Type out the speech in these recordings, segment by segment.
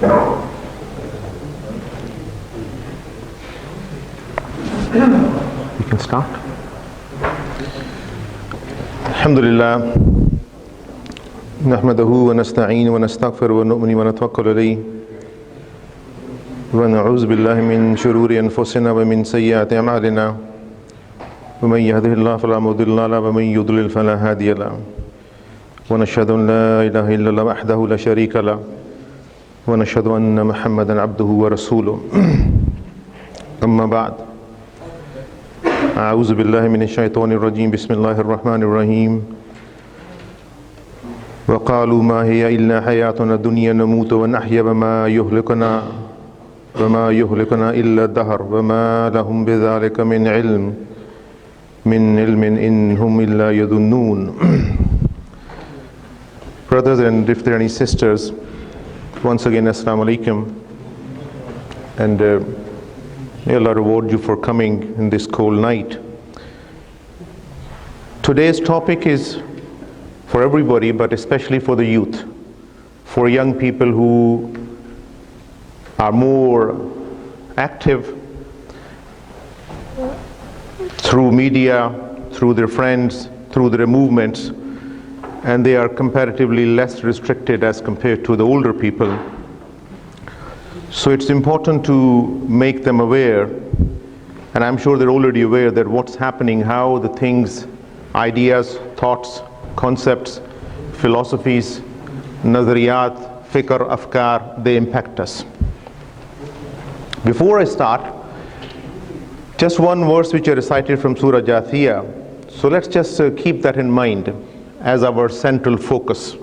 You can start. Alhamdulillah. نحمده ونستعين ونستغفر ونؤمن ونتوكل عليه ونعوذ بالله من شرور أنفسنا ومن سيئات أعمالنا ومن يهده الله فلا مضل له ومن يضلل فلا هادي له ونشهد أن لا إله إلا الله وحده لا شريك له ونشهد أن محمدا عبده ورسوله أما بعد أعوذ بالله من الشيطان الرجيم بسم الله الرحمن الرحيم وقالوا ما هي إلا حياتنا الدنيا نموت ونحيا وما يهلكنا إلا الدهر وما لهم بذلك من علم إن هم إلا يظنون. Brothers and if there are any sisters, once again Assalamu alaikum, and may Allah reward you for coming in this cold night. Today's topic is for everybody, but especially for the youth, for young people who are more active through media, through their friends, through their movements, and they are comparatively less restricted as compared to the older people. So it's important to make them aware, and I'm sure they're already aware that what's happening, how the things, ideas, thoughts, concepts, philosophies, nazariyat, fikr, afkar, they impact us. Before I start, just one verse which I recited from Surah Jathiyah. So let's just keep that in mind as our central focus.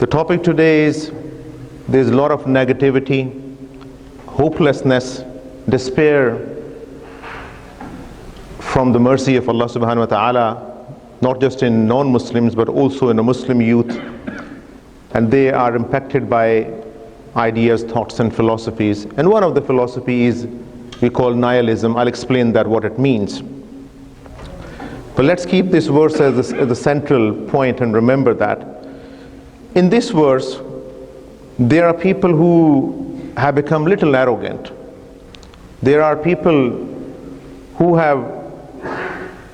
The topic today is there's a lot of negativity, hopelessness, despair from the mercy of Allah subhanahu wa ta'ala, not just in non-Muslims but also in a Muslim youth, and they are impacted by ideas, thoughts and philosophies. And one of the philosophies we call nihilism. I'll explain that what it means. But let's keep this verse as the central point and remember that. In this verse, there are people who have become little arrogant. There are people who have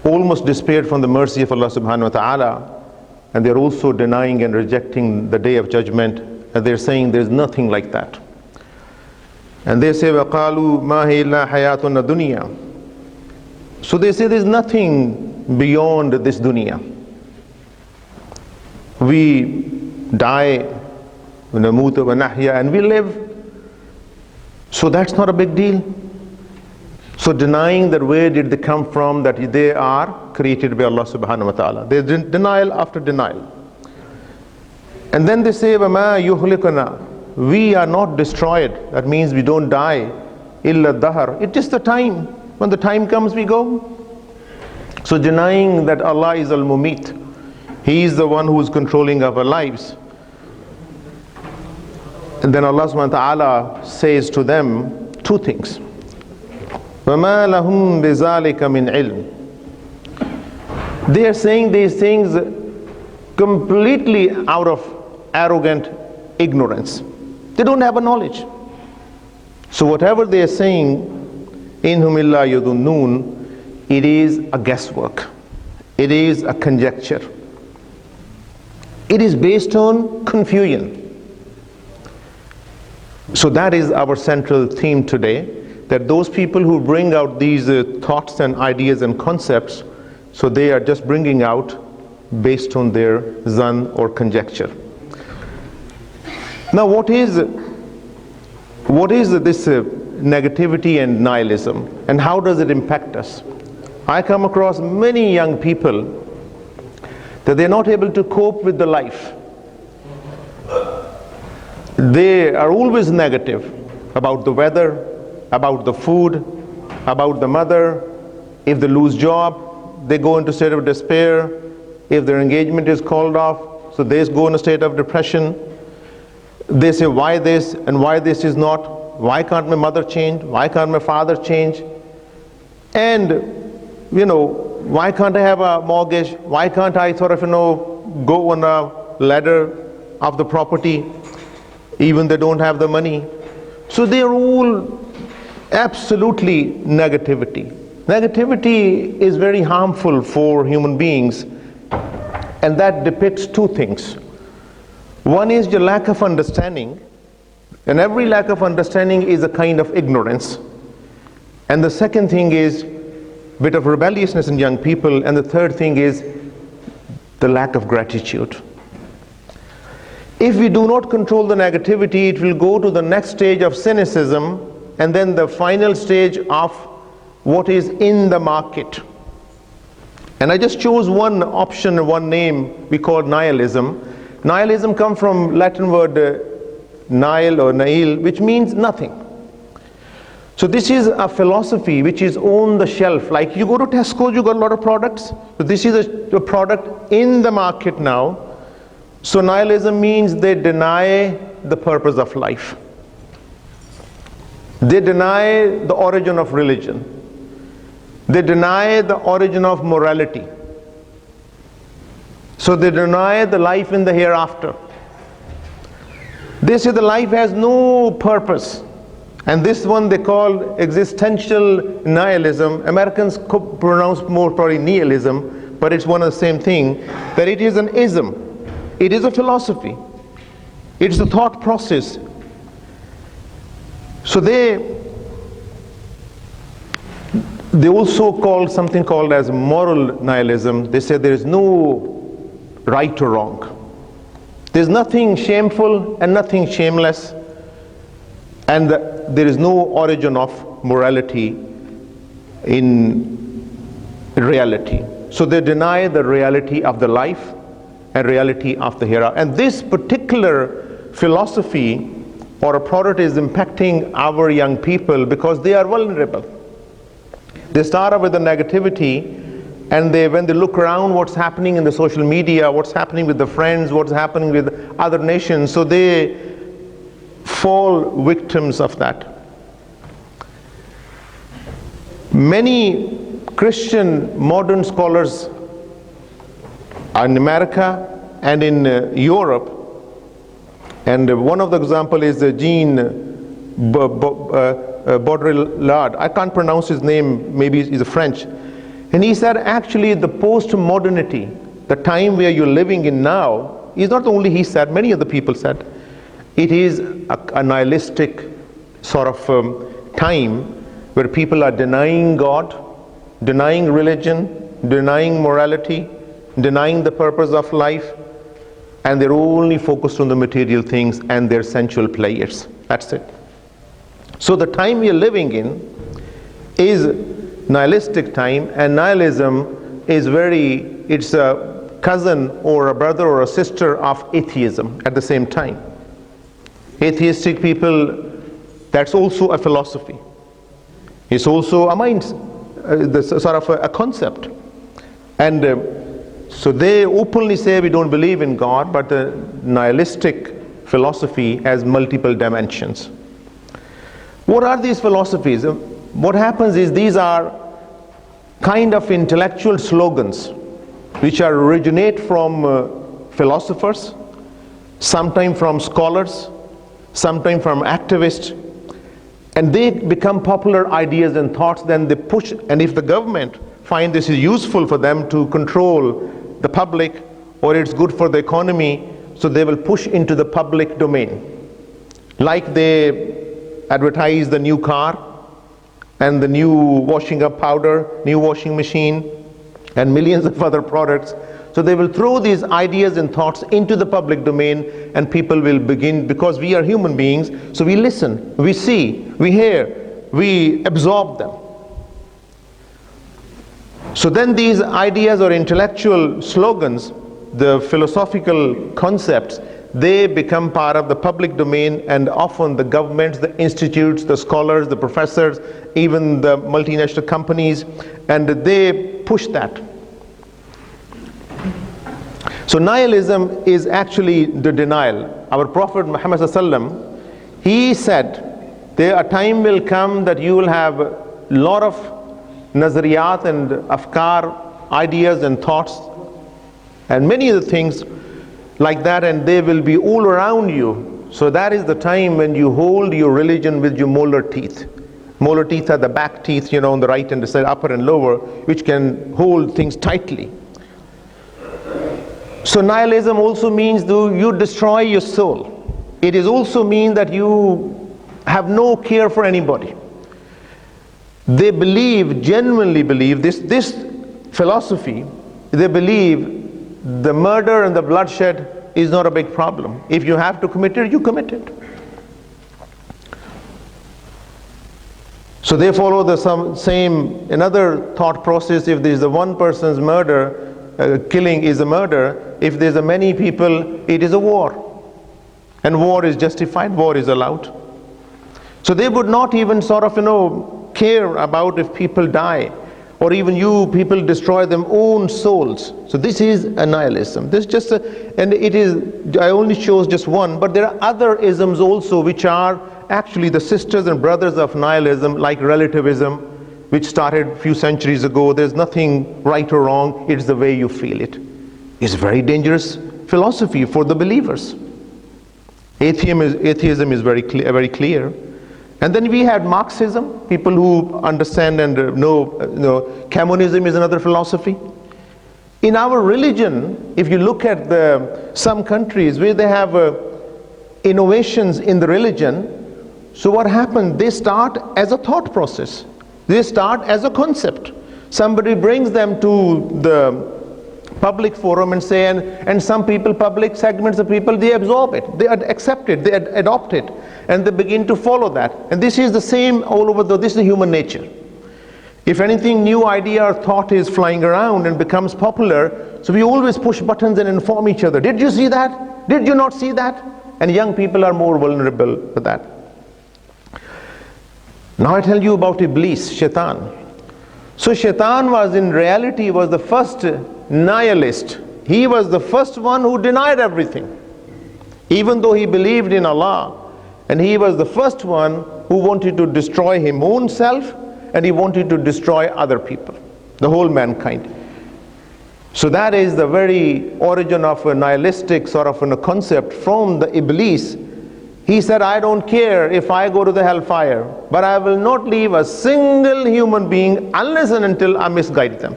almost despaired from the mercy of Allah subhanahu wa ta'ala, and they're also denying and rejecting the day of judgment, and they're saying there's nothing like that. And they say وَقَالُوا مَا هِيَ إِلَّا حَيَاتُنَا الدُّنْيَا. So they say there's nothing beyond this dunya. We die, وَنَمُوتُ وَنَحْيَا, and we live. So that's not a big deal. So denying that where did they come from, that they are created by Allah subhanahu wa ta'ala. There's denial after denial. And then they say, وَمَا يُهْلِكُنَا, we are not destroyed. That means we don't die. إِلَّا الدَّهَرِ, it's just the time. When the time comes, we go. So denying that Allah is Al-Mumit, He is the one who is controlling our lives. And then Allah subhanahu wa ta'ala says to them two things. وَمَا لَهُمْ بِذَلِكَ مِنْ عِلْمٍ. They are saying these things completely out of arrogant ignorance. They don't have a knowledge. So whatever they are saying, إِنْهُمْ إِلَّا يَظُنُّونَ, it is a guesswork. It is a conjecture. It is based on confusion. So that is our central theme today, that those people who bring out these thoughts and ideas and concepts, so they are just bringing out based on their zan or conjecture. Now what is this negativity and nihilism, and how does it impact us? I come across many young people that they're not able to cope with the life. They are always negative about the weather, about the food, about the mother. If they lose job, they go into a state of despair. If their engagement is called off, so they go in a state of depression. They say, why this and why this is not? Why can't my mother change? Why can't my father change? And, why can't I have a mortgage? Why can't I go on a ladder of the property? even they don't have the money. So they are all absolutely negativity. Negativity is very harmful for human beings, and that depicts two things. One is your lack of understanding, and every lack of understanding is a kind of ignorance. And the second thing is a bit of rebelliousness in young people, and the third thing is the lack of gratitude. If we do not control the negativity, it will go to the next stage of cynicism, and then the final stage of what is in the market. And I just chose one option, one name we call nihilism. Nihilism comes from Latin word nihil or nihil, which means nothing. So this is a philosophy which is on the shelf. Like you go to Tesco, you got a lot of products. So this is a product in the market now. So nihilism means they deny the purpose of life. They deny the origin of religion. They deny the origin of morality. So they deny the life in the hereafter. They say the life has no purpose. And this one they call existential nihilism. Americans pronounce more probably nihilism, but it's one and the same thing, that it is an ism. It is a philosophy. It's a thought process. So they also call something called as moral nihilism. They say there is no right or wrong. There's nothing shameful and nothing shameless, and there is no origin of morality in reality. So they deny the reality of the life and reality of the hereafter. And this particular philosophy or a product is impacting our young people because they are vulnerable. They start off with the negativity, and when they look around what's happening in the social media, what's happening with the friends, what's happening with other nations, so they fall victims of that. Many Christian modern scholars in America and in Europe, and one of the example is Jean Baudrillard. I can't pronounce his name, maybe he's a French. And he said actually the post-modernity, the time where you're living in now, is not only he said, many other people said, it is a nihilistic sort of time where people are denying God, denying religion, denying morality, denying the purpose of life, and they're only focused on the material things and their sensual pleasures. That's it. So the time we are living in is nihilistic time, and nihilism is it's a cousin or a brother or a sister of atheism at the same time. Atheistic people, that's also a philosophy. It's also a mind, sort of a concept. And so they openly say we don't believe in God, but the nihilistic philosophy has multiple dimensions. What are these philosophies? What happens is these are kind of intellectual slogans which originate from philosophers, sometimes from scholars, sometimes from activists, and they become popular ideas and thoughts. Then they push, and if the government find this is useful for them to control the public, or it's good for the economy, so they will push into the public domain. Like they advertise the new car and the new washing up powder, new washing machine, and millions of other products. So they will throw these ideas and thoughts into the public domain, and people will begin, because we are human beings, so we listen, we see, we hear, we absorb them. So then these ideas or intellectual slogans, the philosophical concepts, they become part of the public domain, and often the governments, the institutes, the scholars, the professors, even the multinational companies, and they push that. So nihilism is actually the denial. Our Prophet Muhammad ﷺ, he said, a time will come that you will have a lot of nazariyat and afkar, ideas and thoughts, and many other things like that, and they will be all around you. So that is the time when you hold your religion with your molar teeth. Molar teeth are the back teeth, on the right and the side, upper and lower, which can hold things tightly. So nihilism also means you destroy your soul. It is also mean that you have no care for anybody. They genuinely believe, this philosophy, they believe the murder and the bloodshed is not a big problem. If you have to commit it, you commit it. So they follow the same, another thought process. If there is a one person's murder, killing is a murder. If there's a many people, it is a war. And war is justified, war is allowed. So they would not even care about if people die, or even people destroy their own souls. So this is a nihilism. This just and it is, I only chose just one, but there are other isms also which are actually the sisters and brothers of nihilism, like relativism, which started a few centuries ago. There's nothing right or wrong, it's the way you feel it. It's a very dangerous philosophy for the believers. Atheism is very clear. And then we had Marxism, people who understand and know communism is another philosophy. In our religion, if you look at some countries where they have innovations in the religion, so what happened? They start as a thought process. They start as a concept. Somebody brings them to the public forum and say, and some people, public segments of people, they absorb it, they accept it, they adopt it, and they begin to follow that. And this is the same all over, this is the human nature. If anything new idea or thought is flying around and becomes popular, so we always push buttons and inform each other. Did you see that? Did you not see that? And young people are more vulnerable to that. Now I tell you about Iblis, Shaitan. So Shaitan was in reality the first nihilist. He was the first one who denied everything, even though he believed in Allah. And he was the first one who wanted to destroy his own self, and he wanted to destroy other people, the whole mankind. So that is the very origin of a nihilistic sort of a concept from the Iblis. He said, I don't care if I go to the hellfire, but I will not leave a single human being unless and until I misguide them.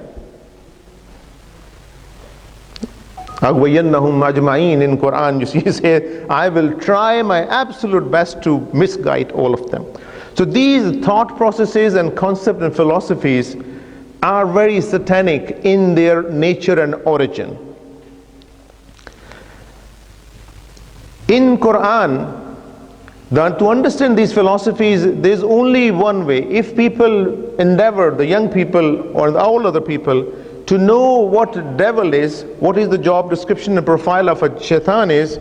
In Quran, you see, he says, I will try my absolute best to misguide all of them. So these thought processes and concepts and philosophies are very satanic in their nature and origin. In Quran, to understand these philosophies, there's only one way. If people endeavor, the young people or all other people, to know what devil is, what is the job description and profile of a shaitan is,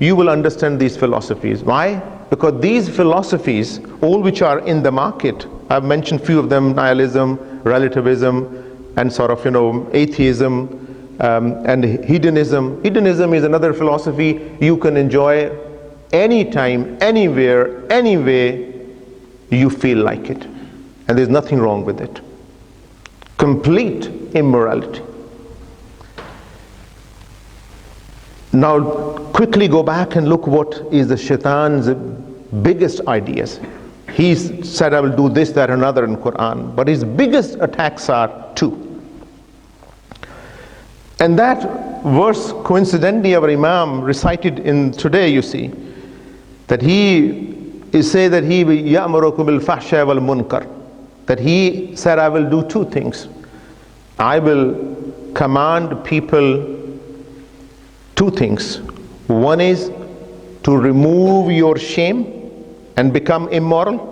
you will understand these philosophies. Why? Because these philosophies, all which are in the market, I've mentioned few of them: nihilism, relativism, and atheism, and hedonism. Hedonism is another philosophy you can enjoy anytime, anywhere, any way you feel like it. And there's nothing wrong with it. Complete immorality. Now quickly go back and look what is the shaitan's biggest ideas. He said, I will do this, that, and another in Quran, but his biggest attacks are two. And that verse, coincidentally, our Imam recited in today, you see, that he is say that he ya'murukum bil fahsha wal munkar, that he said, I will do two things. I will command people two things. One is to remove your shame and become immoral,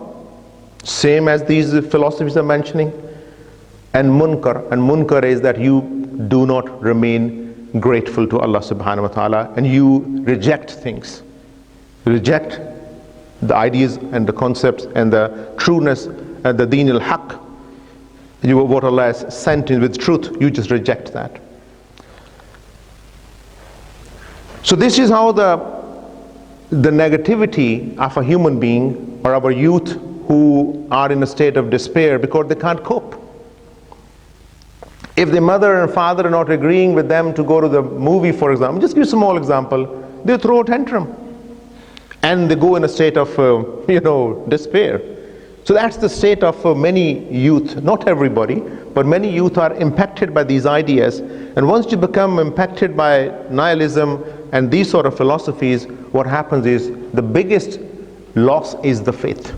same as these philosophies are mentioning. And munkar is that you do not remain grateful to Allah subhanahu wa ta'ala, and you reject things. Reject the ideas and the concepts and the trueness and the deen al-haq. What Allah has sent in with truth, you just reject that. So this is how the negativity of a human being or our youth who are in a state of despair because they can't cope. If the mother and father are not agreeing with them to go to the movie, for example, just give a small example, they throw a tantrum. and they go in a state of despair. So that's the state of many youth. Not everybody, but many youth are impacted by these ideas. And once you become impacted by nihilism and these sort of philosophies, what happens is the biggest loss is the faith.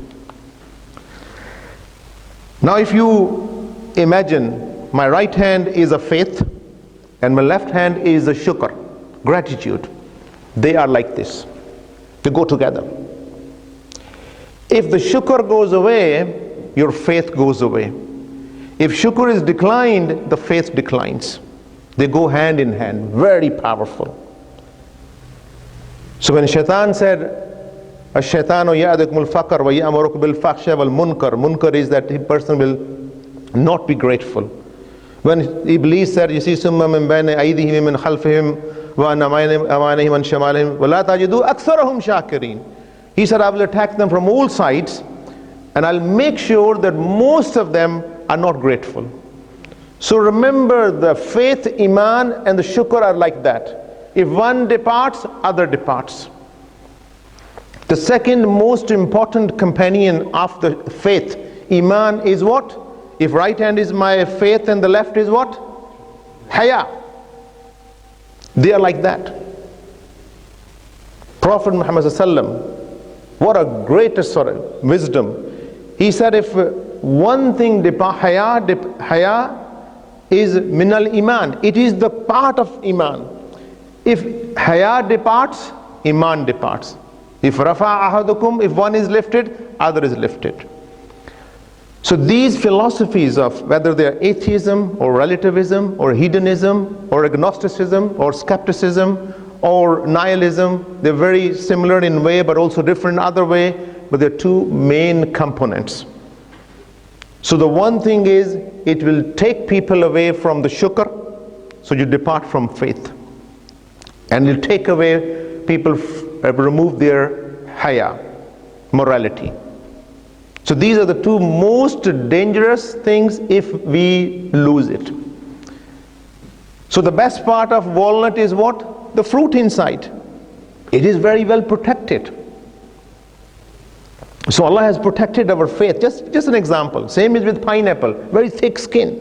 Now if you imagine my right hand is a faith and my left hand is a shukr, gratitude. They are like this. They go together. If the shukr goes away, your faith goes away. If shukr is declined, the faith declines. They go hand in hand, very powerful. So when Shaitan said, الشيطان يعدكم الفقر ويأمركم بالفحشاء والمنكر. Munkar is that the person will not be grateful. When Iblis said, you see, ثم من بين أيديهم من خلفهم وعن أمانهم عن شمالهم ولا تجدوا أكثرهم شاكرين. He said, I will attack them from all sides and I'll make sure that most of them are not grateful. So remember, the faith, Iman and the shukr are like that. If one departs, other departs. The second most important companion of the faith, Iman, is what? If right hand is my faith and the left is what? Haya. They are like that. Prophet Muhammad ﷺ, what a greatest sort of wisdom. He said, if one thing haya is minal iman. It is the part of Iman. If haya departs, Iman departs. If rafa ahadukum, if one is lifted, other is lifted. So these philosophies of whether they are atheism or relativism or hedonism or agnosticism or skepticism or nihilism, they're very similar in way but also different in other way, but they're two main components. So the one thing is, it will take people away from the shukr, so you depart from faith. And it'll take away people, remove their haya, morality. So these are the two most dangerous things if we lose it. So the best part of walnut is what? The fruit inside. It is very well protected. So Allah has protected our faith. Just an example. Same is with pineapple. Very thick skin.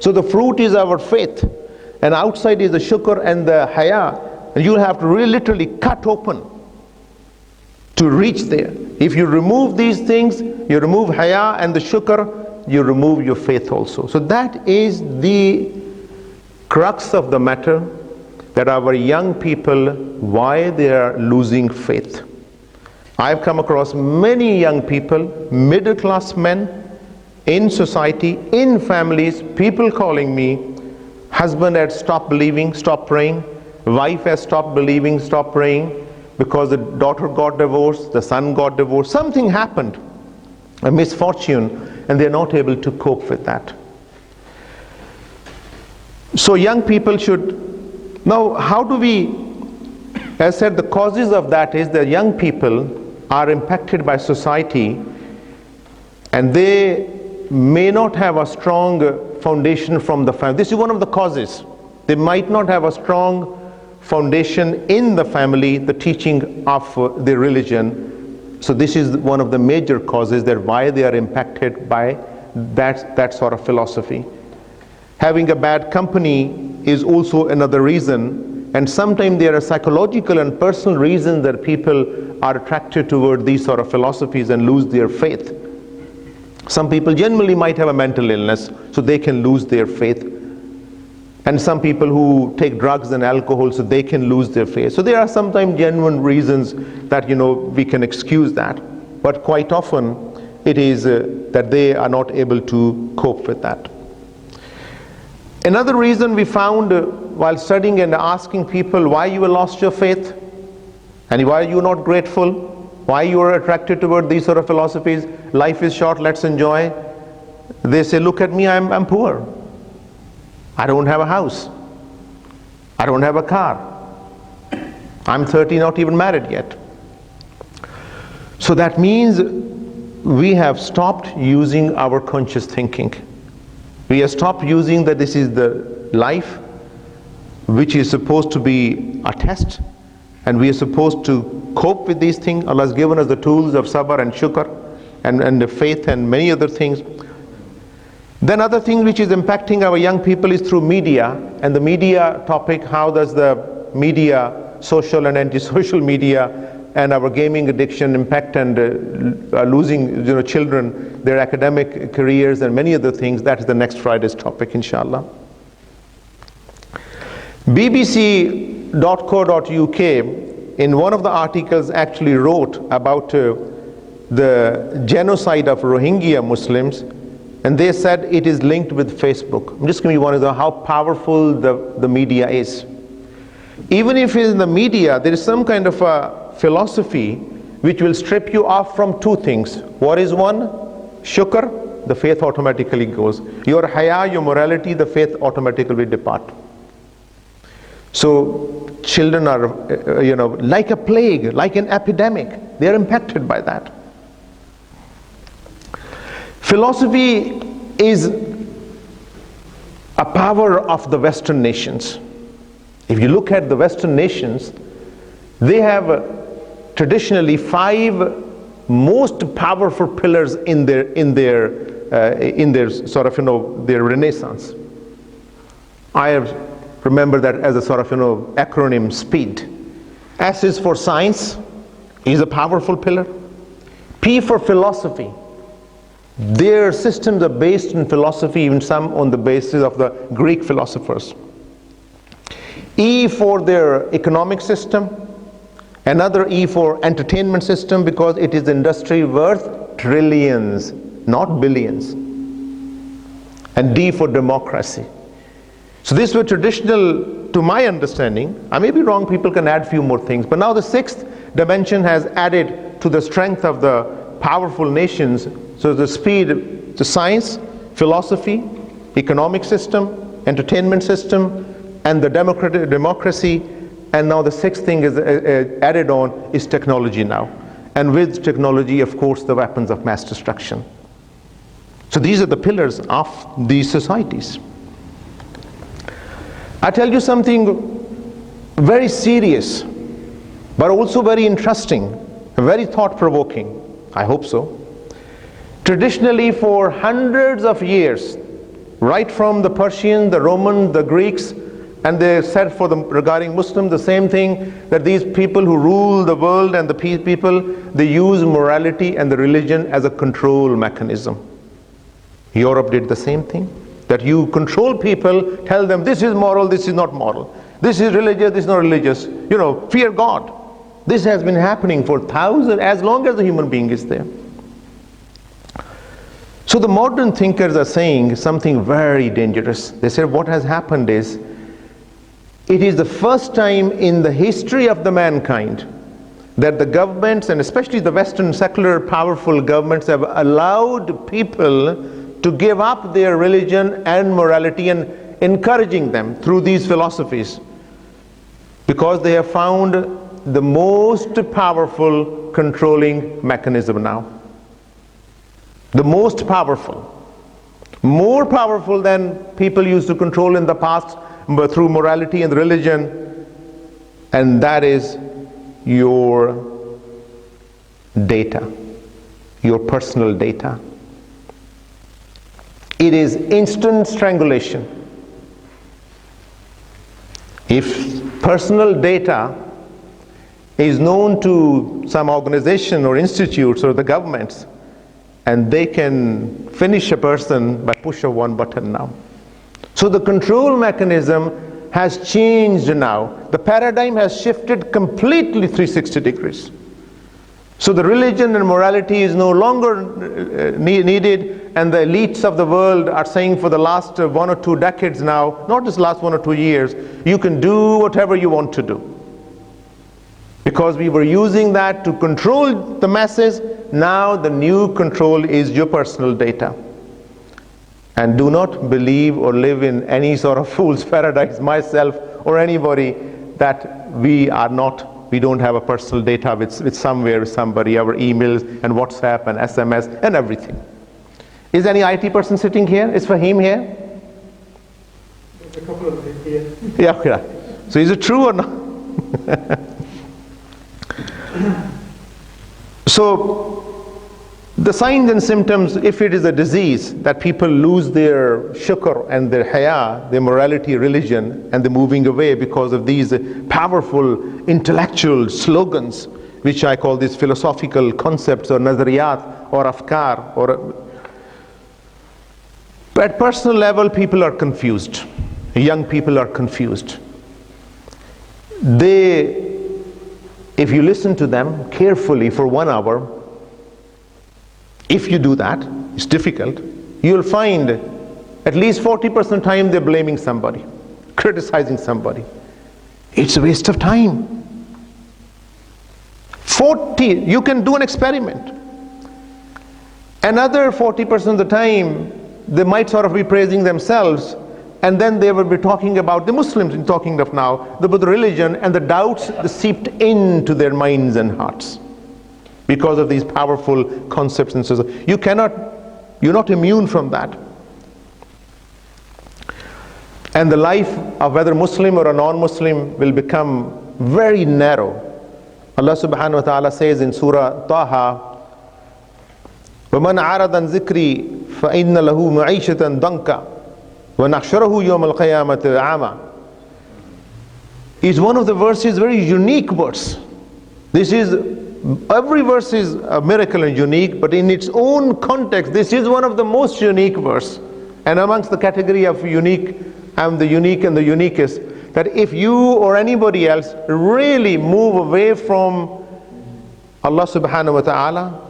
So the fruit is our faith. And outside is the shukr and the haya. And you'll have to really literally cut open to reach there. If you remove these things, you remove haya and the shukr, you remove your faith also. So that is the crux of the matter, that our young people, why they are losing faith. I've come across many young people, middle class men, in society, in families, people calling me, husband had stopped believing, stopped praying, wife has stopped believing, stopped praying, because the daughter got divorced, the son got divorced, something happened, a misfortune, and they're not able to cope with that. So young people should, now how do we, as I said, the causes of that is that young people are impacted by society and they may not have a strong foundation from the family. This is one of the causes. They might not have a strong foundation in the family, the teaching of their religion. So this is one of the major causes that why they are impacted by that sort of philosophy. Having a bad company is also another reason, and sometimes there are psychological and personal reasons that people are attracted toward these sort of philosophies and lose their faith. Some people generally might have a mental illness, so they can lose their faith. And some people who take drugs and alcohol, so they can lose their faith. So there are sometimes genuine reasons that, we can excuse that. But quite often, it is that they are not able to cope with that. Another reason we found while studying and asking people why you have lost your faith, and why you are not grateful, why you are attracted toward these sort of philosophies, life is short, let's enjoy. They say, look at me, I'm poor. I don't have a house. I don't have a car. I'm 30, not even married yet. So that means we have stopped using our conscious thinking. We have stopped using that this is the life which is supposed to be a test, And we are supposed to cope with these things. Allah has given us the tools of sabr and shukr and the faith and many other things. Then other thing which is impacting our young people is through media, and the media topic, how does the media, social and anti-social media, and our gaming addiction impact and losing children, their academic careers and many other things. That is the next Friday's topic, inshallah. BBC.co.uk in one of the articles actually wrote about the genocide of Rohingya Muslims, and they said it is linked with Facebook. I'm just going to be one of how powerful the media is. Even if in the media there is some kind of a philosophy which will strip you off from two things. What is one? Shukr, the faith automatically goes. Your haya, your morality, the faith automatically will depart. So children are, like a plague, like an epidemic. They are impacted by that. Philosophy is a power of the Western nations. If you look at the Western nations, they have traditionally 5 most powerful pillars in their sort of their renaissance. I remember that as a sort of acronym, SPEED. S is for science, is a powerful pillar. P for philosophy. Their systems are based in philosophy, even some on the basis of the Greek philosophers. E for their economic system. Another E for entertainment system, because it is industry worth trillions, not billions. And D for democracy. So these were traditional, to my understanding. I may be wrong, people can add few more things. But now the 6th dimension has added to the strength of the powerful nations. So the speed to science, philosophy, economic system, entertainment system, and the democracy. And now the 6th thing is added on is technology now. And with technology, of course, the weapons of mass destruction. So these are the pillars of these societies. I tell you something very serious, but also very interesting, very thought-provoking. I hope so. Traditionally, for hundreds of years, right from the Persian, the Roman, the Greeks, and they said for them regarding Muslims the same thing, that these people who rule the world and the people, they use morality and the religion as a control mechanism. Europe did the same thing, that you control people, tell them this is moral, this is not moral, this is religious, this is not religious, fear God. This has been happening for thousands, as long as the human being is there. So the modern thinkers are saying something very dangerous. They said what has happened is, it is the first time in the history of the mankind that the governments, and especially the Western secular powerful governments, have allowed people to give up their religion and morality and encouraging them through these philosophies, because they have found the most powerful controlling mechanism now. The most powerful. More powerful than people used to control in the past, but through morality and religion, and that is your data, your personal data. It is instant strangulation. If personal data is known to some organization or institutes or the governments, and they can finish a person by push of one button now. So the control mechanism has changed now. The paradigm has shifted completely 360 degrees. So the religion and morality is no longer needed, and the elites of the world are saying for the last 1 or 2 decades now, not just last 1 or 2 years, you can do whatever you want to do. Because we were using that to control the masses, now the new control is your personal data. And do not believe or live in any sort of fool's paradise, myself or anybody, that we don't have a personal data with somewhere, with somebody, our emails and WhatsApp and SMS and everything. Is any IT person sitting here? Is Fahim here? There's a couple of them here. Yeah. So is it true or not? So the signs and symptoms, if it is a disease, that people lose their shukr and their haya, their morality, religion, and they're moving away because of these powerful intellectual slogans, which I call these philosophical concepts or nazariyat or afkar. But at personal level, people are confused. Young people are confused. If you listen to them carefully for 1 hour, if you do that, it's difficult, you'll find at least 40% of the time they're blaming somebody, criticizing somebody. It's a waste of time. 40, you can do an experiment. Another 40% of the time, they might sort of be praising themselves, and then they will be talking about the Muslims, talking of now, about the religion, and the doubts that seeped into their minds and hearts because of these powerful concepts and so on. You're not immune from that. And the life of whether Muslim or a non-Muslim will become very narrow. Allah subhanahu wa ta'ala says in Surah Taha, وَمَنْ عَرَضَ عَنْ ذِكْرِي فَإِنَّ لَهُ مَعِيشَةً ضَنْكًا وَنَحْشُرَهُ يَوْمَ الْقِيَامَةِ أَعْمَى. Is one of the verses, very unique verse. Every verse is a miracle and unique, but in its own context, this is one of the most unique verse. And amongst the category of unique, I'm the unique and the uniquest, that if you or anybody else really move away from Allah subhanahu wa ta'ala,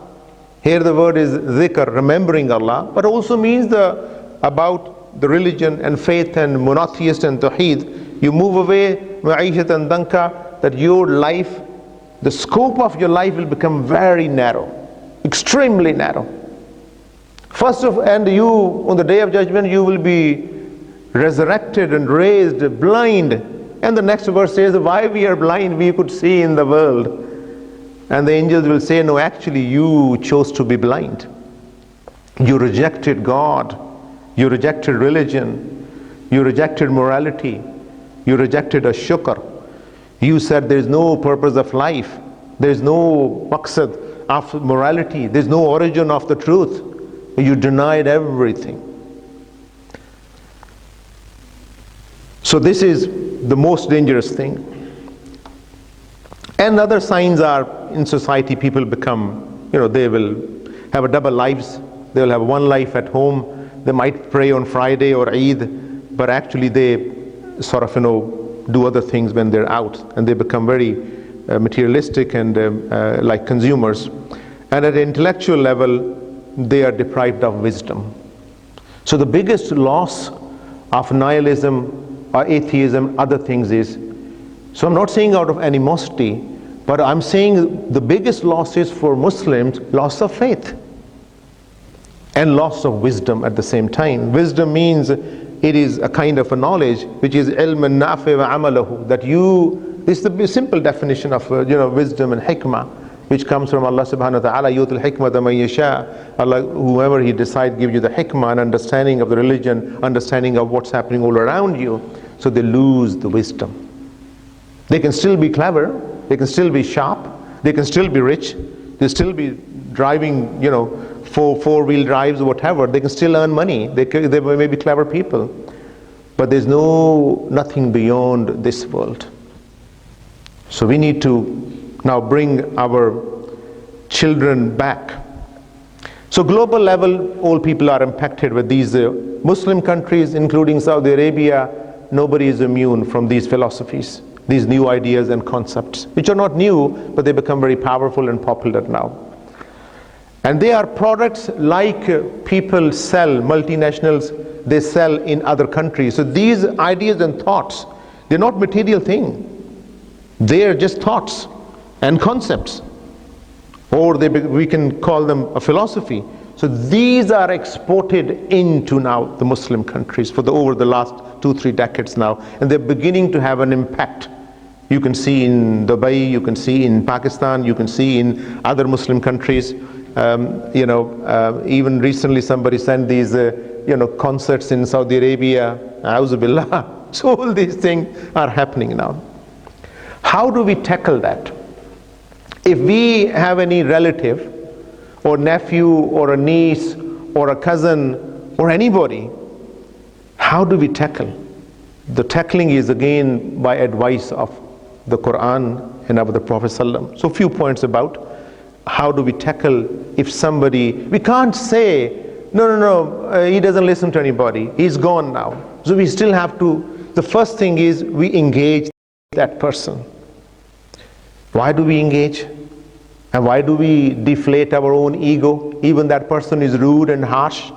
here the word is dhikr, remembering Allah, but also means about the religion and faith and monotheist and tawheed. You move away, ma'ishatan danka, that your life, the scope of your life will become very narrow, extremely narrow. And you, on the day of judgment, you will be resurrected and raised blind. And the next verse says, why we are blind, we could see in the world. And the angels will say, no, actually you chose to be blind. You rejected God. You rejected religion. You rejected morality. You rejected a shukr. You said there is no purpose of life. There is no maqsad of morality. There is no origin of the truth. You denied everything. So this is the most dangerous thing. And other signs are in society, people become, they will have a double lives. They will have one life at home. They might pray on Friday or Eid, but actually they sort of, do other things when they're out, and they become very materialistic and like consumers. And at an intellectual level, they are deprived of wisdom. So the biggest loss of nihilism or atheism, other things is, so I'm not saying out of animosity, but I'm saying the biggest loss is for Muslims, loss of faith and loss of wisdom at the same time. Wisdom means it is a kind of a knowledge which is ilm nafi wa amalahu, that this is the simple definition of wisdom and hikmah, which comes from Allah subhanahu wa ta'ala, yutul hikmata man yasha. Allah, whoever He decides, give you the hikmah and understanding of the religion, understanding of what's happening all around you. So they lose the wisdom. They can still be clever, they can still be sharp, they can still be rich, they still be driving, four-wheel drives or whatever. They can still earn money. They may be clever people, but there's nothing beyond this world. So we need to now bring our children back. So global level, all people are impacted with these Muslim countries, including Saudi Arabia. Nobody is immune from these philosophies, these new ideas and concepts, which are not new, but they become very powerful and popular now. And they are products like people sell, multinationals, they sell in other countries. So these ideas and thoughts, they're not material thing. They are just thoughts and concepts. Or we can call them a philosophy. So these are exported into now the Muslim countries over the last 2-3 decades now. And they're beginning to have an impact. You can see in Dubai, you can see in Pakistan, you can see in other Muslim countries. Even recently somebody sent these, concerts in Saudi Arabia. A'udhu billah. So all these things are happening now. How do we tackle that? If we have any relative or nephew or a niece or a cousin or anybody, how do we tackle? The tackling is again by advice of the Quran and of the Prophet ﷺ. So few points about how do we tackle if somebody, we can't say, no, he doesn't listen to anybody, he's gone now. So we still have to, the first thing is we engage that person. Why do we engage? And why do we deflate our own ego? Even that person is rude and harsh.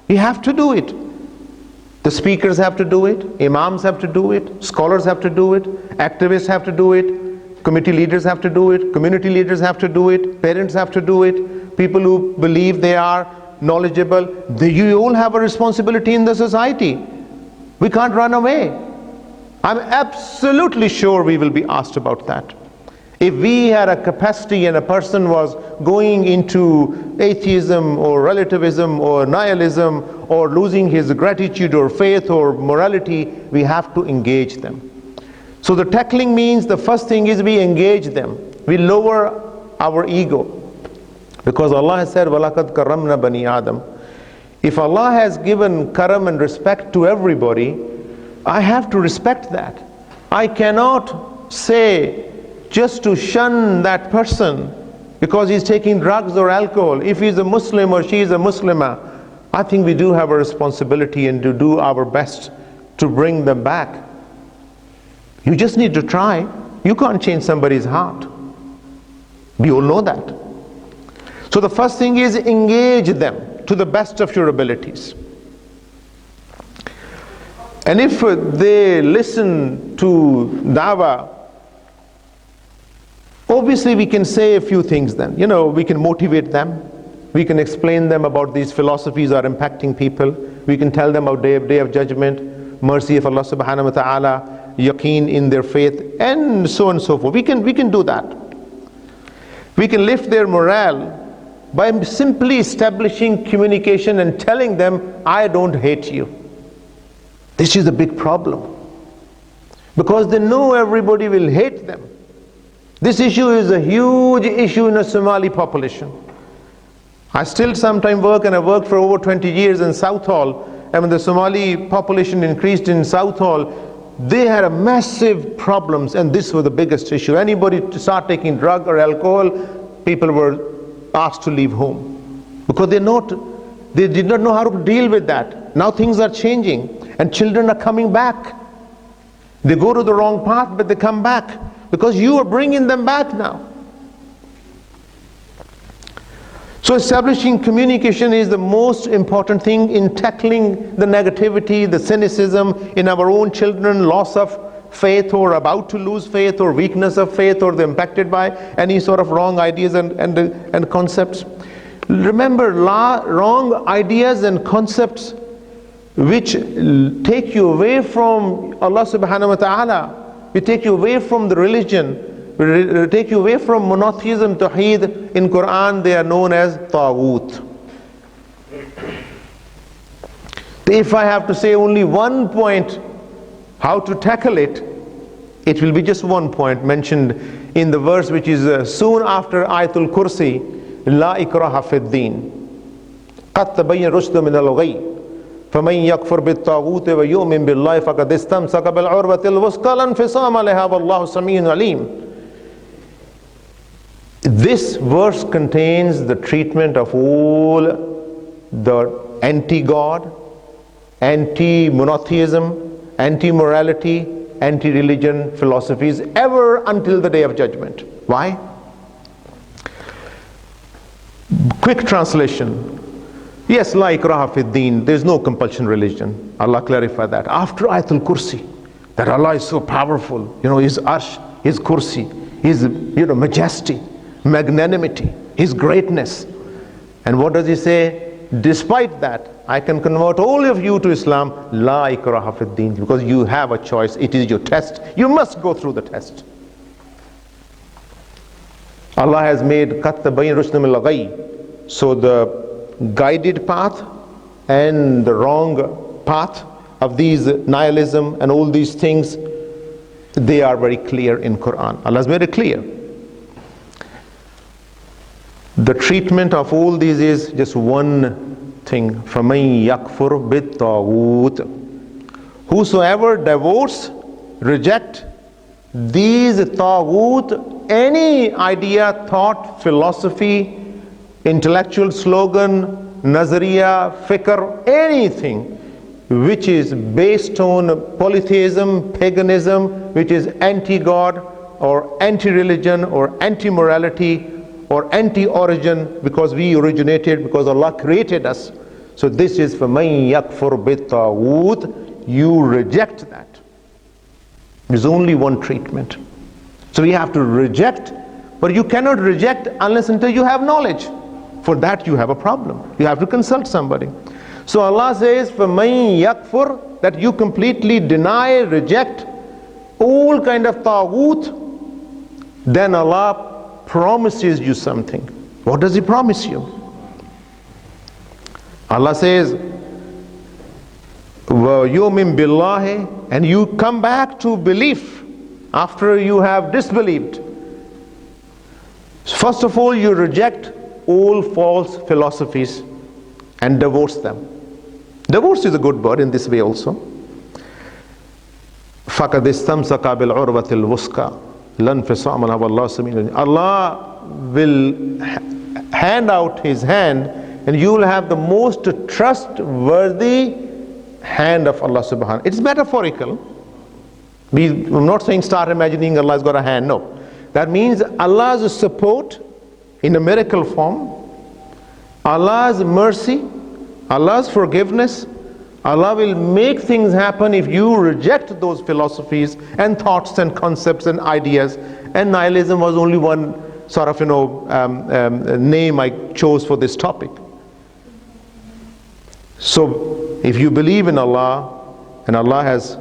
We have to do it. The speakers have to do it, imams have to do it, scholars have to do it, activists have to do it, committee leaders have to do it, community leaders have to do it, parents have to do it, people who believe they are knowledgeable, you all have a responsibility in the society. We can't run away. I'm absolutely sure we will be asked about that. If we had a capacity and a person was going into atheism or relativism or nihilism or losing his gratitude or faith or morality, we have to engage them. So the tackling means the first thing is we engage them. We lower our ego. Because Allah has said, وَلَقَدْ كَرَّمْنَا بَنِي Adam. If Allah has given karam and respect to everybody, I have to respect that. I cannot say just to shun that person because he's taking drugs or alcohol. If he's a Muslim or she is a Muslimah, I think we do have a responsibility and to do our best to bring them back. You just need to try. You can't change somebody's heart. We all know that. So the first thing is engage them to the best of your abilities. And if they listen to dawah, obviously we can say a few things then. We can motivate them. We can explain them about these philosophies are impacting people. We can tell them about day of judgment, mercy of Allah subhanahu wa ta'ala, yaqeen in their faith, and so on and so forth. We can do that. We can lift their morale by simply establishing communication and telling them, I don't hate you. This is a big problem. Because they know everybody will hate them. This issue is a huge issue in the Somali population. I still sometimes work, and I worked for over 20 years in Southall, and when the Somali population increased in Southall, they had a massive problems, and this was the biggest issue. Anybody to start taking drug or alcohol, people were asked to leave home. Because they did not know how to deal with that. Now things are changing, and children are coming back. They go to the wrong path, but they come back. Because you are bringing them back now. So establishing communication is the most important thing in tackling the negativity, the cynicism in our own children, loss of faith or about to lose faith or weakness of faith or they're impacted by any sort of wrong ideas and concepts. Remember, wrong ideas and concepts which take you away from Allah subhanahu wa ta'ala. We take you away from the religion. We take you away from monotheism, tawheed. In Quran, they are known as taghut. If I have to say only one point how to tackle it, it will be just one point mentioned in the verse which is soon after Ayatul Kursi, La ikraha fid din. Qad tabayyana rushd min al-ghayy. فَمَنْ يَكْفُرْ بِالطَّاغُوتِ وَيُؤْمِنْ بِاللَّهِ فَقَدِ اسْتَمْسَكَ بِالْعُرْوَةِ الْوُثْقَى لَا انْفِصَامَ لَهَا وَاللَّهُ سَمِيعٌ عَلِيمٌ. This verse contains the treatment of all the anti-God, anti-monotheism, anti-morality, anti-religion philosophies ever until the Day of Judgment. Why? Quick translation. Yes, la ikraha fid din, there is no compulsion religion. Allah clarified that. After Ayatul Kursi, that Allah is so powerful, His arsh, His kursi, His majesty, magnanimity, His greatness. And what does He say? Despite that, I can convert all of you to Islam, la ikraha fid din, because you have a choice. It is your test. You must go through the test. Allah has made qad tabayyana rushd min al-ghayy. So the guided path and the wrong path of these nihilism and all these things, they are very clear in Quran. Allah has made it clear. The treatment of all these is just one thing. فَمَنْ يَكْفُرْ بِالطَّاغُوتِ. Whosoever divorce, reject these taghut, any idea, thought, philosophy, intellectual slogan, nazariya, fikr, anything which is based on polytheism, paganism, which is anti-God or anti-religion or anti-morality or anti-origin, because we originated, because Allah created us. So this is فَمَنْ يَكْفُرْ بِالطَّاغُوتِ. You reject that. There's only one treatment. So we have to reject, but you cannot reject unless until you have knowledge. For that you have a problem. You have to consult somebody. So Allah says, فَمَنْ يَكْفُرْ, that you completely deny, reject all kind of taghut, then Allah promises you something. What does He promise you? Allah says, وَيُؤْمِن بِاللَّهِ, and you come back to belief after you have disbelieved. First of all, you reject all false philosophies and divorce them. Divorce is a good word in this way also. فَقَدْ اسْتَمْسَكَ بِالْعُرْوَةِ الْوُثْقَى لَنْ فِصَامَ لَهَا وَاللَّهُ سَمِيعٌ عَلِيمٌ. Allah will hand out His hand, and you will have the most trustworthy hand of Allah subhanahu. It's metaphorical. I'm not saying start imagining Allah's got a hand. No. That means Allah's support in a miracle form, Allah's mercy, Allah's forgiveness. Allah will make things happen if you reject those philosophies and thoughts and concepts and ideas. And nihilism was only one sort of name I chose for this topic. So if you believe in Allah, and Allah has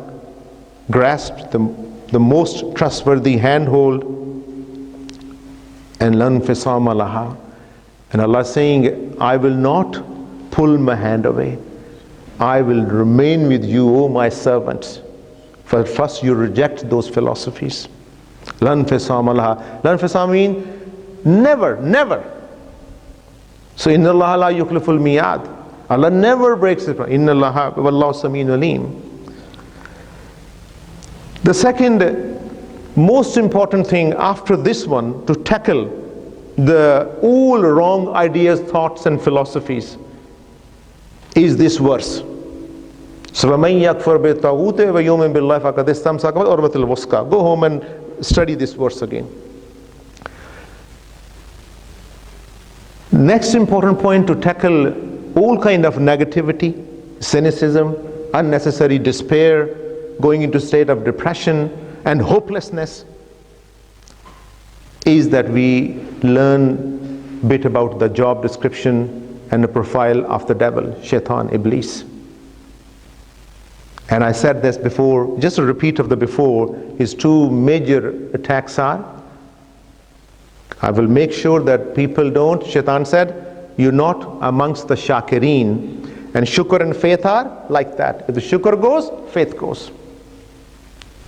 grasped the most trustworthy handhold, and lan fisama laha, and Allah is saying, I will not pull my hand away. I will remain with you, O my servants. But first you reject those philosophies. Lan fisama laha. Lan fisama means never, never. So inna Allah la yukliful miyad. Allah never breaks it. Inna Allah wallahu sami'un alim. The second most important thing after this one to tackle all wrong ideas, thoughts and philosophies is this verse. So وَمَنْ يَكْفُرْ بِالطَّاغُوتِ وَيُؤْمِنْ بِاللَّهِ فَقَدِ اسْتَمْسَكَ بِالْعُرْوَةِ الْوُثْقَى. Go home and study this verse again. Next important point to tackle all kind of negativity, cynicism, unnecessary despair, going into state of depression and hopelessness, is that we learn a bit about the job description and the profile of the devil, Shaitan, Iblis. And I said this before, just a repeat of the before, his two major attacks are, I will make sure that people don't, Shaitan said, you're not amongst the shakireen. And shukr and faith are like that. If the shukr goes, faith goes.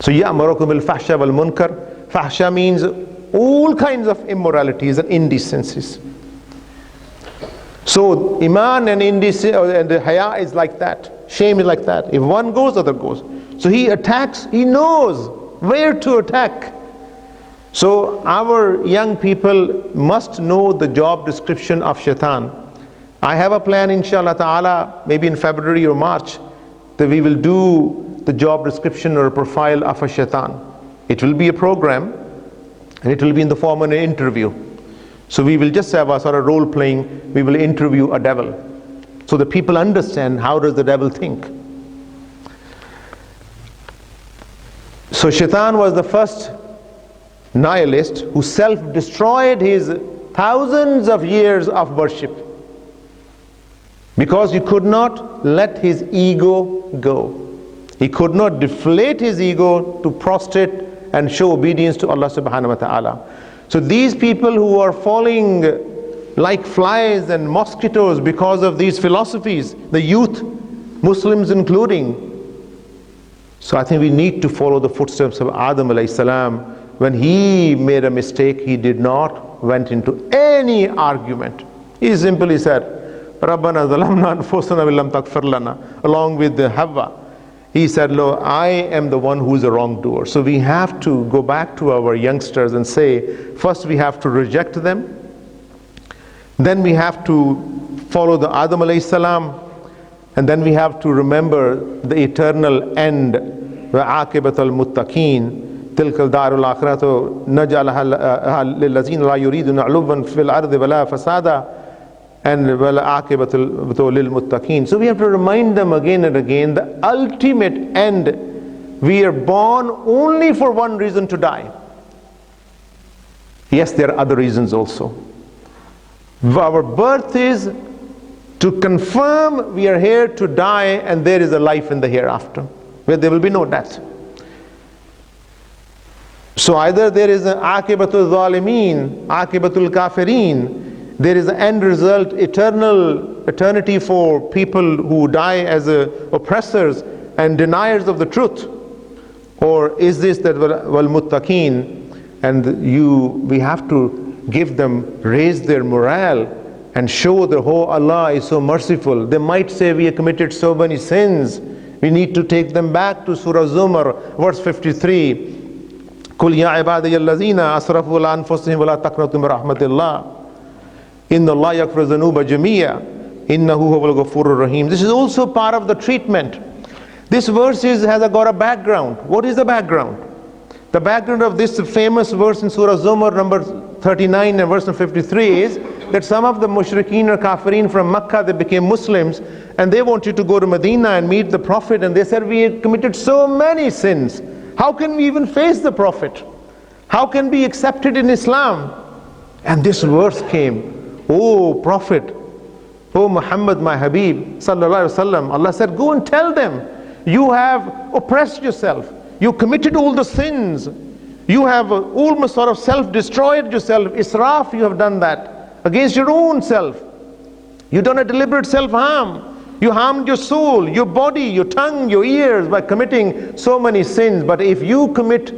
So ya'murukum bil fahsha wal munkar. Fahsha means all kinds of immoralities and indecencies. So Iman and the haya is like that. Shame is like that. If one goes, other goes. So he attacks, he knows where to attack. So our young people must know the job description of Shaitan. I have a plan, inshallah ta'ala, maybe in February or March, that we will do the job description or a profile of a Shaitan. It will be a program, and it will be in the form of an interview. So we will just have a sort of role playing, we will interview a devil, so that people understand how does the devil think. So Shaitan was the first nihilist who self-destroyed his thousands of years of worship, because he could not let his ego go. He could not deflate his ego to prostrate and show obedience to Allah subhanahu wa ta'ala. So these people who are falling like flies and mosquitoes because of these philosophies, the youth, Muslims including. So I think we need to follow the footsteps of Adam alayhi salam. When he made a mistake, he did not went into any argument. He simply said, Rabbana zalamna anfusana wa lam taghfir lana, along with the Hawa. He said, "Lo, I am the one who is a wrongdoer." So we have to go back to our youngsters and say, first we have to reject them, then we have to follow the Adam alayhi salam, and then we have to remember the eternal end, وَعَاقِبَةَ الْمُتَّقِينَ تِلْكَ الدَّارُ الْآخِرَةُ نَجْعَلَهَا لِلَّذِينَ لَا يُرِيدُونَ عُلُوًّا فِي الْأَرْضِ وَلَا فَسَادًا and وَالْعَاقِبَةُ لِلْمُتَّقِينَ. So we have to remind them again and again, the ultimate end, we are born only for one reason, to die. Yes, there are other reasons also. Our birth is to confirm we are here to die, and there is a life in the hereafter where there will be no death. So either there is an aqibatul zalimin, aqibatul kafirin, there is an end result, eternity for people who die as oppressors and deniers of the truth, or is this that wal muttaqin, and we have to give them, raise their morale and show that, oh, Allah is so merciful. They might say we have committed so many sins, we need to take them back to Surah Zumar, verse 53. Qul ya ibadiya allazina asrafu ala anfusihim wa la taqnatu min rahmatillah inna Allah yaghfiru dhunuba jami'a innahu huwal ghafurur rahim. This is also part of the treatment. This verse has got a background. What is the background? The background of this famous verse in Surah Zumar, number 39 and verse 53, is that some of the mushrikeen or kafirin from Makkah, they became Muslims, and they wanted to go to Medina and meet the Prophet, and they said, we had committed so many sins. How can we even face the Prophet? How can we be accepted in Islam? And this verse came, "Oh Prophet, oh Muhammad, my Habib, sallallahu alaihi wasallam." Allah said, go and tell them, you have oppressed yourself. You committed all the sins. You have almost sort of self-destroyed yourself. Israf, you have done that against your own self. You've done a deliberate self-harm. You harmed your soul, your body, your tongue, your ears by committing so many sins. But if you commit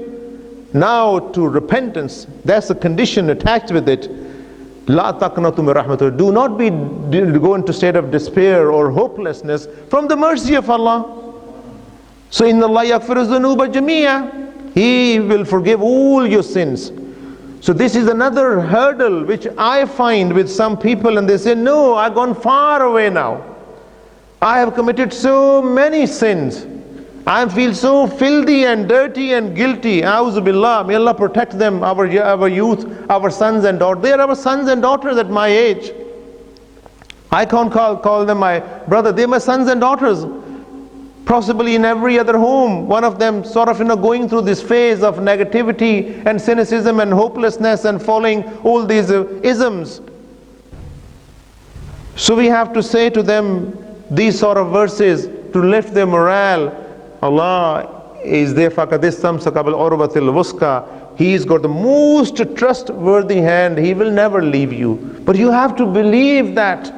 now to repentance, that's a condition attached with it. La taqnatu min rahmatillah. Do not go into state of despair or hopelessness from the mercy of Allah. So inna Allah yaghfiru dhunuba jami'a. He will forgive all your sins. So this is another hurdle which I find with some people, and they say, no, I've gone far away now. I have committed so many sins. I feel so filthy and dirty and guilty. A'udhu billah. May Allah protect them, our youth, our sons and daughters. They are our sons and daughters at my age. I can't call them my brother. They're my sons and daughters. Possibly in every other home, one of them sort of going through this phase of negativity and cynicism and hopelessness and following all these isms. So we have to say to them these sort of verses to lift their morale. Allah is there, He's got the most trustworthy hand. He will never leave you. But you have to believe that.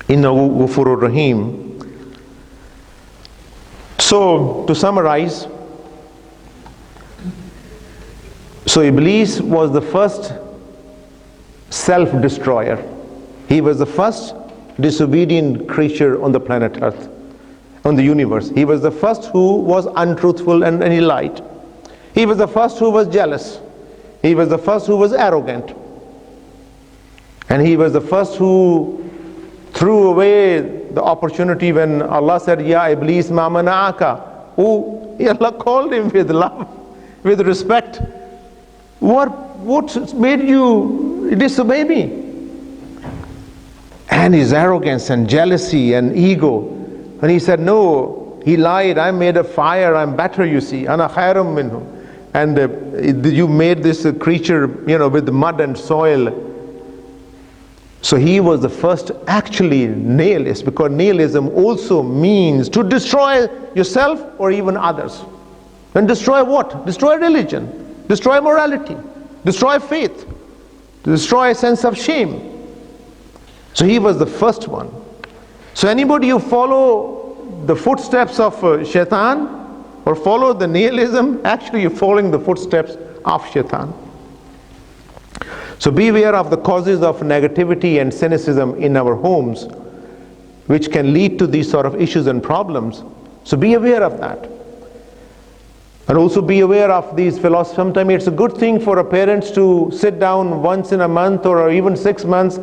Innahu ghafurur rahim. So to summarize, so Iblis was the first self-destroyer. He was the first disobedient creature on the planet Earth, on the universe. He was the first who was untruthful and he lied. He was the first who was jealous. He was the first who was arrogant. And he was the first who threw away the opportunity when Allah said, Ya Iblis ma mana'aka. Oh, Allah called him with love, with respect. What made you disobey me? And his arrogance and jealousy and ego. And he said, no, he lied. I'm made of fire. I'm better, you see. Ana khairum minhum. And you made this creature, with mud and soil. So he was the first actually nihilist, because nihilism also means to destroy yourself or even others. And destroy what? Destroy religion, destroy morality, destroy faith, destroy a sense of shame. So he was the first one. So anybody who follow the footsteps of shaitan or follow the nihilism, actually you're following the footsteps of shaitan. So be aware of the causes of negativity and cynicism in our homes, which can lead to these sort of issues and problems. So be aware of that. And also be aware of these philosophies. Sometimes it's a good thing for a parents to sit down once in a month or even 6 months.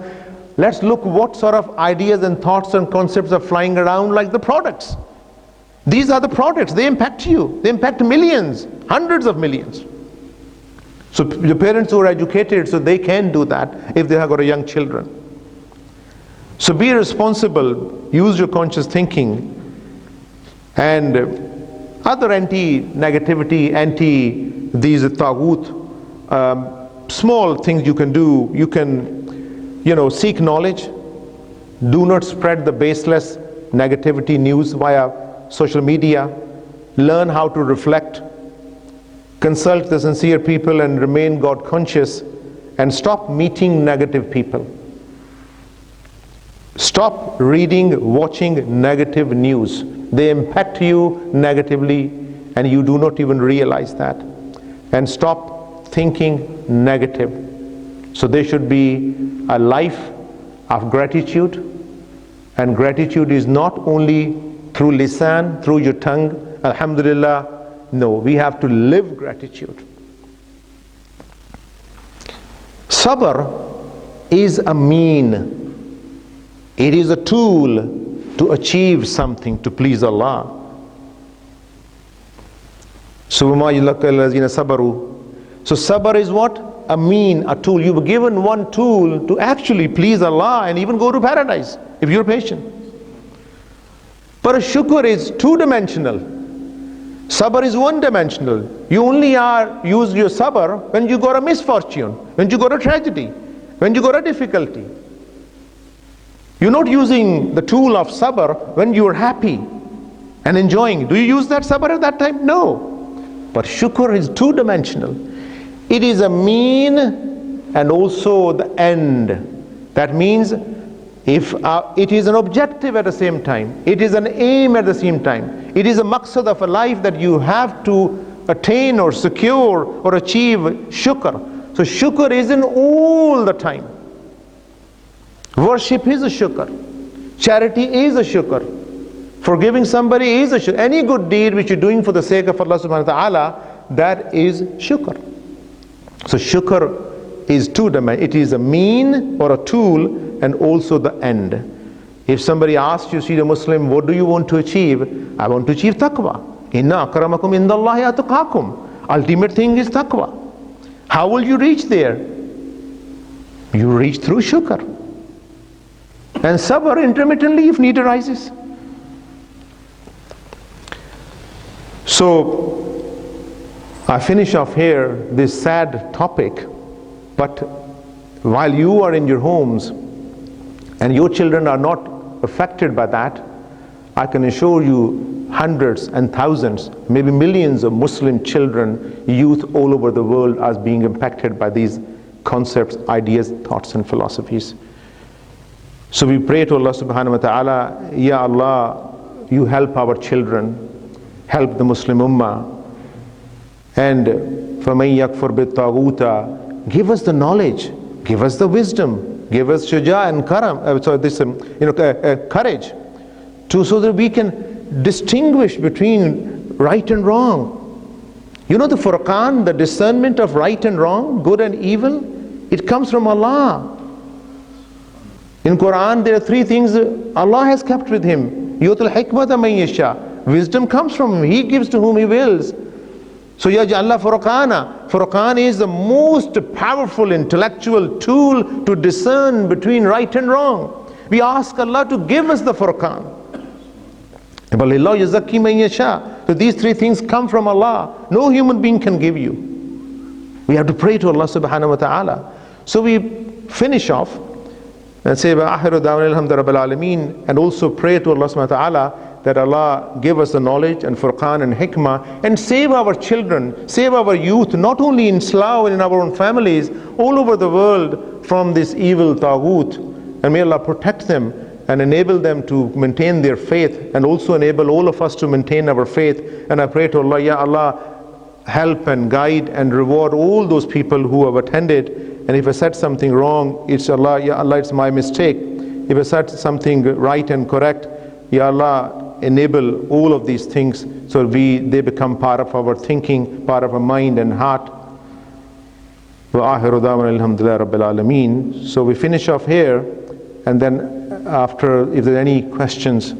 Let's look what sort of ideas and thoughts and concepts are flying around, like the products. These are the products. They impact you. They impact millions, hundreds of millions. So the parents who are educated, so they can do that if they have got a young children. So be responsible. Use your conscious thinking. And other anti-negativity, these taghut, small things you can do. You can, seek knowledge. Do not spread the baseless negativity news via social media. Learn how to reflect. Consult the sincere people and remain God conscious, and stop meeting negative people. Stop reading, watching negative news. They impact you negatively and you do not even realize that. And stop thinking negative. So there should be a life of gratitude. And gratitude is not only through lisan, through your tongue, alhamdulillah. No, we have to live gratitude. Sabr is a mean. It is a tool to achieve something, to please Allah. So sabr is what? A mean, a tool. You were given one tool to actually please Allah and even go to paradise if you're patient. But a shukr is two-dimensional. Sabr is one-dimensional. You only use your sabr when you got a misfortune, when you got a tragedy, when you got a difficulty. You're not using the tool of sabr when you're happy and enjoying. Do you use that sabr at that time? No. But shukr is two-dimensional. It is a mean and also the end. That means if it is an objective at the same time, it is an aim at the same time, it is a maqsad of a life that you have to attain or secure or achieve, shukr. So shukr is in all the time. Worship is a shukr. Charity is a shukr. Forgiving somebody is a shukr. Any good deed which you're doing for the sake of Allah subhanahu wa ta'ala, that is shukr. So shukr is two-dimensional. It is a mean or a tool and also the end. If somebody asks you, see the Muslim, what do you want to achieve? I want to achieve taqwa. Inna akramakum indallahi atqakum. Ultimate thing is taqwa. How will you reach there? You reach through shukr. And sabr intermittently if need arises. So I finish off here this sad topic, but while you are in your homes and your children are not affected by that, I can assure you hundreds and thousands, maybe millions of Muslim children, youth all over the world are being impacted by these concepts, ideas, thoughts and philosophies. So we pray to Allah subhanahu wa ta'ala, Ya Allah, you help our children, help the Muslim ummah, and فَمَنْ يَكْفُرْ بِالطَّاغُوتَ, give us the knowledge, give us the wisdom, give us shuja and karam, courage, so that we can distinguish between right and wrong. You know the furqan, the discernment of right and wrong, good and evil, it comes from Allah. In Quran there are three things Allah has kept with him. Yutul hikmata man yasha. Wisdom comes from him. He gives to whom he wills. So yaj'alna furqana. Furqan is the most powerful intellectual tool to discern between right and wrong. We ask Allah to give us the furqan. So these three things come from Allah. No human being can give you. We have to pray to Allah subhanahu wa ta'ala. So we finish off and say وَآخِرُ دَعْوَانَا الْحَمْدُ رَبِّ الْعَالَمِينَ, and also pray to Allah subhanahu wa ta'ala that Allah give us the knowledge and furqan and hikmah and save our children, save our youth, not only in Slough and in our own families, all over the world from this evil taghut. And may Allah protect them and enable them to maintain their faith, and also enable all of us to maintain our faith. And I pray to Allah, Ya Allah, help and guide and reward all those people who have attended And if I said something wrong, it's Allah, Ya Allah, it's my mistake. If I said something right and correct, Ya Allah, enable all of these things so they become part of our thinking, part of our mind and heart. وآخر دعوانا الحمد لله رب العالمين. So we finish off here, and then after, if there are any questions,